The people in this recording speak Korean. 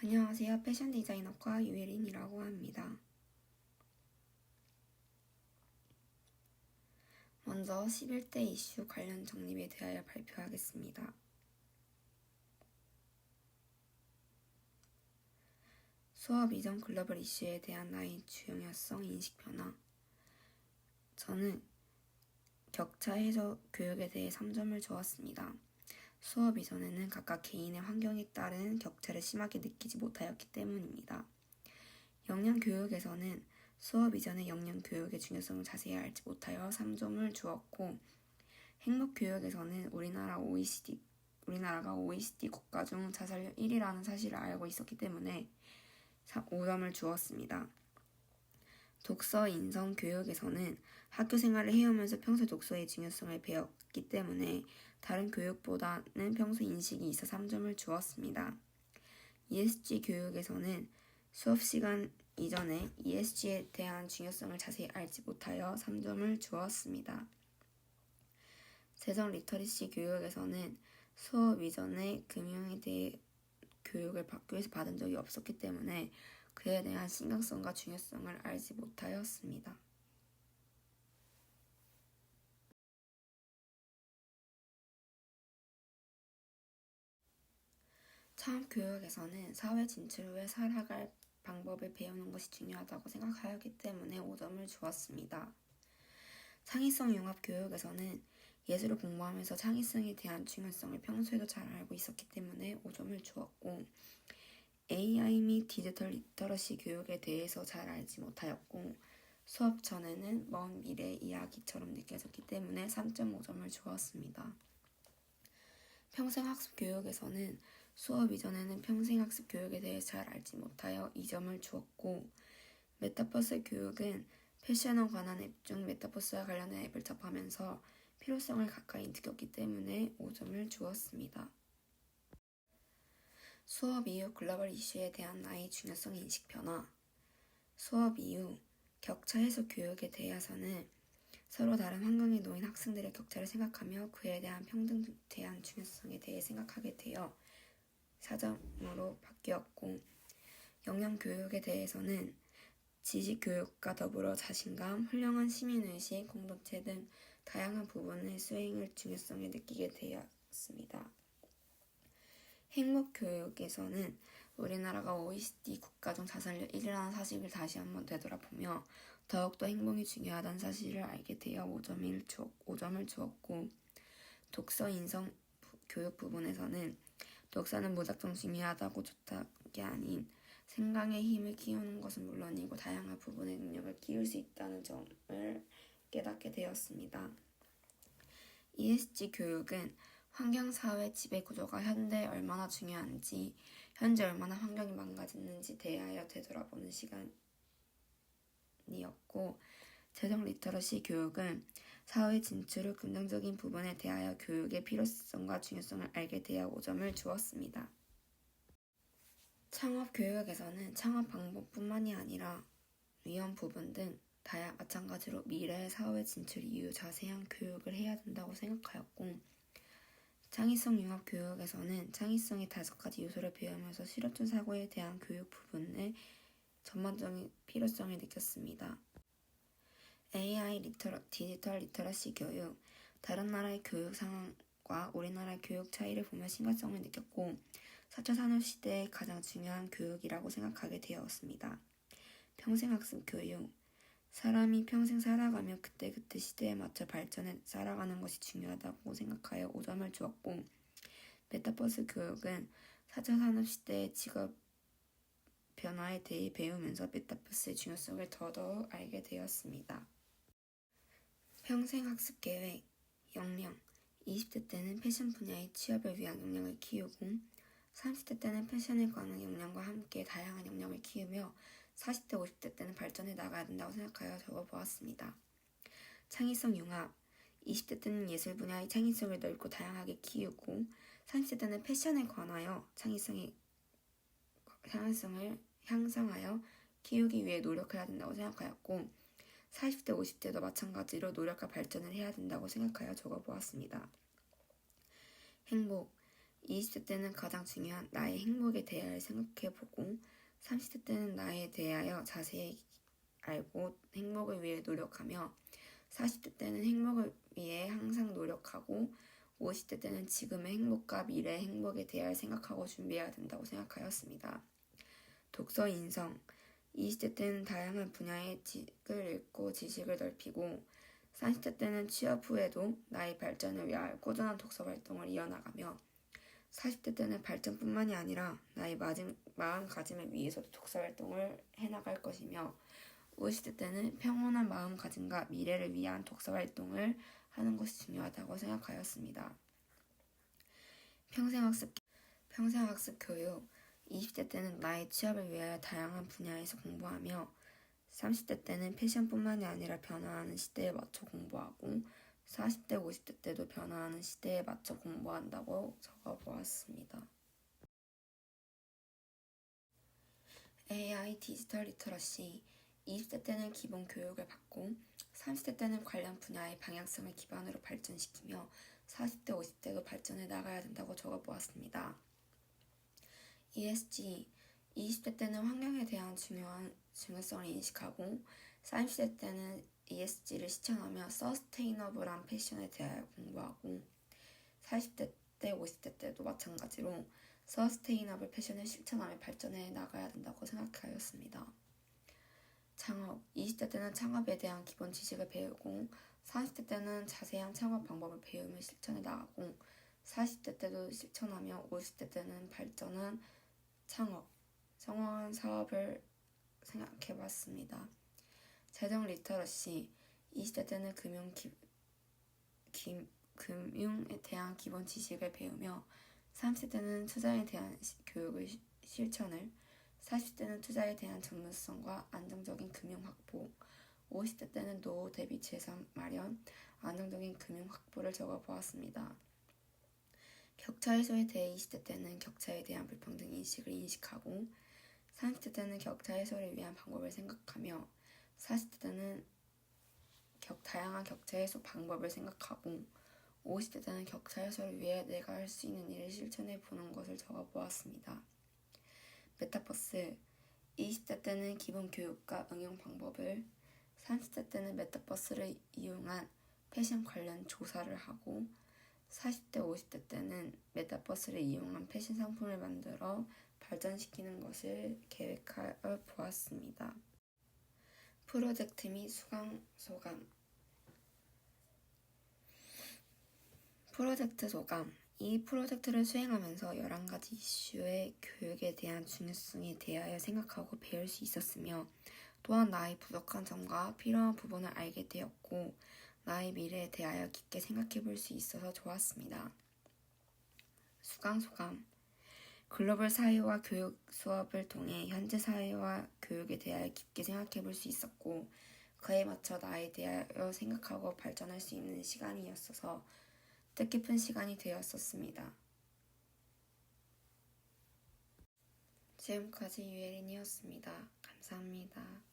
안녕하세요. 패션 디자이너과 유예린이라고 합니다. 먼저 11대 이슈 관련 정립에 대하여 발표하겠습니다. 수업 이전 글로벌 이슈에 대한 나의 중요성 인식 변화. 저는 격차 해소 교육에 대해 3점을 주었습니다. 수업 이전에는 각각 개인의 환경에 따른 격차를 심하게 느끼지 못하였기 때문입니다. 역량 교육에서는 수업 이전의 역량 교육의 중요성을 자세히 알지 못하여 3점을 주었고, 행복 교육에서는 우리나라가 OECD 국가 중 자살률 1위라는 사실을 알고 있었기 때문에 5점을 주었습니다. 독서 인성 교육에서는 학교 생활을 해오면서 평소 독서의 중요성을 배웠기 때문에 다른 교육보다는 평소 인식이 있어 3점을 주었습니다. ESG 교육에서는 수업 시간 이전에 ESG에 대한 중요성을 자세히 알지 못하여 3점을 주었습니다. 재정 리터러시 교육에서는 수업 이전에 금융에 대해 교육을 학교에서 받은 적이 없었기 때문에 그에 대한 신경성과 중요성을 알지 못하였습니다. 창업 교육에서는 사회 진출 후에 살아갈 방법을 배우는 것이 중요하다고 생각하였기 때문에 5점을 주었습니다. 창의성 융합 교육에서는 예술을 공부하면서 창의성에 대한 중요성을 평소에도 잘 알고 있었기 때문에 5점을 주었고, AI 및 디지털 리터러시 교육에 대해서 잘 알지 못하였고, 수업 전에는 먼 미래 이야기처럼 느껴졌기 때문에 3.5점을 주었습니다. 평생학습 교육에서는 수업 이전에는 평생학습 교육에 대해 잘 알지 못하여 2점을 주었고, 메타버스 교육은 패션에 관한 앱 중 메타버스와 관련된 앱을 접하면서 필요성을 가까이 느꼈기 때문에 5점을 주었습니다. 수업 이후 글로벌 이슈에 대한 나의 중요성 인식 변화. 수업 이후 격차 해소 교육에 대해서는 서로 다른 환경에 놓인 학생들의 격차를 생각하며 그에 대한 평등에 대한 중요성에 대해 생각하게 되어 4점으로 바뀌었고, 역량 교육에 대해서는 지식 교육과 더불어 자신감, 훌륭한 시민의식, 공동체 등 다양한 부분의 수행을 중요성을 느끼게 되었습니다. 행복 교육에서는 우리나라가 OECD 국가 중 자살률 1위라는 사실을 다시 한번 되돌아보며 더욱더 행복이 중요하다는 사실을 알게 되어 5점을 주었고, 독서 인성 교육 부분에서는 독서는 무작정 중요하다고 좋다는 게 아닌 생각의 힘을 키우는 것은 물론이고 다양한 부분의 능력을 키울 수 있다는 점을 깨닫게 되었습니다. ESG 교육은 환경사회 지배구조가 현대에 얼마나 중요한지, 현재 얼마나 환경이 망가졌는지 대하여 되돌아보는 시간이었고, 재정 리터러시 교육은 사회 진출 후 긍정적인 부분에 대하여 교육의 필요성과 중요성을 알게 되어 5점을 주었습니다. 창업 교육에서는 창업 방법뿐만이 아니라 위험 부분 등 마찬가지로 미래의 사회 진출 이후 자세한 교육을 해야 된다고 생각하였고, 창의성 융합 교육에서는 창의성의 5가지 요소를 배우면서 실험적 사고에 대한 교육 부분의 전반적인 필요성을 느꼈습니다. AI 디지털 리터러시 교육, 다른 나라의 교육 상황과 우리나라의 교육 차이를 보며 심각성을 느꼈고, 4차 산업시대의 가장 중요한 교육이라고 생각하게 되었습니다. 평생학습 교육, 사람이 평생 살아가며 그때그때 시대에 맞춰 발전해 살아가는 것이 중요하다고 생각하여 5점을 주었고, 메타버스 교육은 4차 산업시대의 직업 변화에 대해 배우면서 메타버스의 중요성을 더더욱 알게 되었습니다. 평생학습 계획, 역량, 20대 때는 패션 분야의 취업을 위한 역량을 키우고, 30대 때는 패션에 관한 역량과 함께 다양한 역량을 키우며 40대, 50대 때는 발전해 나가야 된다고 생각하여 적어보았습니다. 창의성 융합, 20대 때는 예술 분야의 창의성을 넓고 다양하게 키우고, 30대 때는 패션에 관하여 창의성을 향상하여 키우기 위해 노력해야 된다고 생각하였고, 40대, 50대도 마찬가지로 노력과 발전을 해야 된다고 생각하여 적어보았습니다. 행복, 20대 때는 가장 중요한 나의 행복에 대하여 생각해보고 30대 때는 나에 대하여 자세히 알고 행복을 위해 노력하며 40대 때는 행복을 위해 항상 노력하고 50대 때는 지금의 행복과 미래의 행복에 대하여 생각하고 준비해야 된다고 생각하였습니다. 독서 인성 20대 때는 다양한 분야의 책을 읽고 지식을 넓히고 30대 때는 취업 후에도 나의 발전을 위하여 꾸준한 독서 활동을 이어나가며 40대 때는 발전뿐만이 아니라 나의 마음가짐을 위해서도 독서 활동을 해나갈 것이며 50대 때는 평온한 마음가짐과 미래를 위한 독서 활동을 하는 것이 중요하다고 생각하였습니다. 평생학습 교육 20대 때는 나의 취업을 위하여 다양한 분야에서 공부하며 30대 때는 패션뿐만이 아니라 변화하는 시대에 맞춰 공부하고 40대, 50대 때도 변화하는 시대에 맞춰 공부한다고 적어보았습니다. AI 디지털 리터러시 20대 때는 기본 교육을 받고 30대 때는 관련 분야의 방향성을 기반으로 발전시키며 40대, 50대도 발전해 나가야 된다고 적어보았습니다. ESG 20대 때는 환경에 대한 중요성을 인식하고 30대 때는 ESG를 실천하며 서스테이너블한 패션에 대하여 공부하고 40대 때, 50대 때도 마찬가지로 서스테이너블 패션을 실천하며 발전해 나가야 된다고 생각하였습니다. 창업 20대 때는 창업에 대한 기본 지식을 배우고 30대 때는 자세한 창업 방법을 배우며 실천해 나가고 40대 때도 실천하며 50대 때는 발전한 창업, 성공한 사업을 생각해봤습니다. 재정 리터러시 20대 때는 금융에 대한 기본 지식을 배우며 30대 때는 투자에 대한 교육을 실천을 40대는 투자에 대한 전문성과 안정적인 금융 확보 50대 때는 노후 대비 재산 마련, 안정적인 금융 확보를 적어보았습니다. 격차 해소에 대해 20대 때는 격차에 대한 불평등 인식을 인식하고 30대 때는 격차 해소를 위한 방법을 생각하며 40대 때는 다양한 격차 해소 방법을 생각하고 50대 때는 격차 해소를 위해 내가 할 수 있는 일을 실천해 보는 것을 적어보았습니다. 메타버스 20대 때는 기본 교육과 응용 방법을 30대 때는 메타버스를 이용한 패션 관련 조사를 하고 40대, 50대 때는 메타버스를 이용한 패션 상품을 만들어 발전시키는 것을 계획하여 보았습니다. 프로젝트 및 수강 소감 프로젝트 소감 이 프로젝트를 수행하면서 11가지 이슈의 교육에 대한 중요성에 대하여 생각하고 배울 수 있었으며 또한 나의 부족한 점과 필요한 부분을 알게 되었고 나의 미래에 대하여 깊게 생각해 볼 수 있어서 좋았습니다. 수강 소감 글로벌 사회와 교육 수업을 통해 현재 사회와 교육에 대하여 깊게 생각해 볼 수 있었고 그에 맞춰 나에 대하여 생각하고 발전할 수 있는 시간이었어서 뜻깊은 시간이 되었었습니다. 지금까지 유혜린이었습니다. 감사합니다.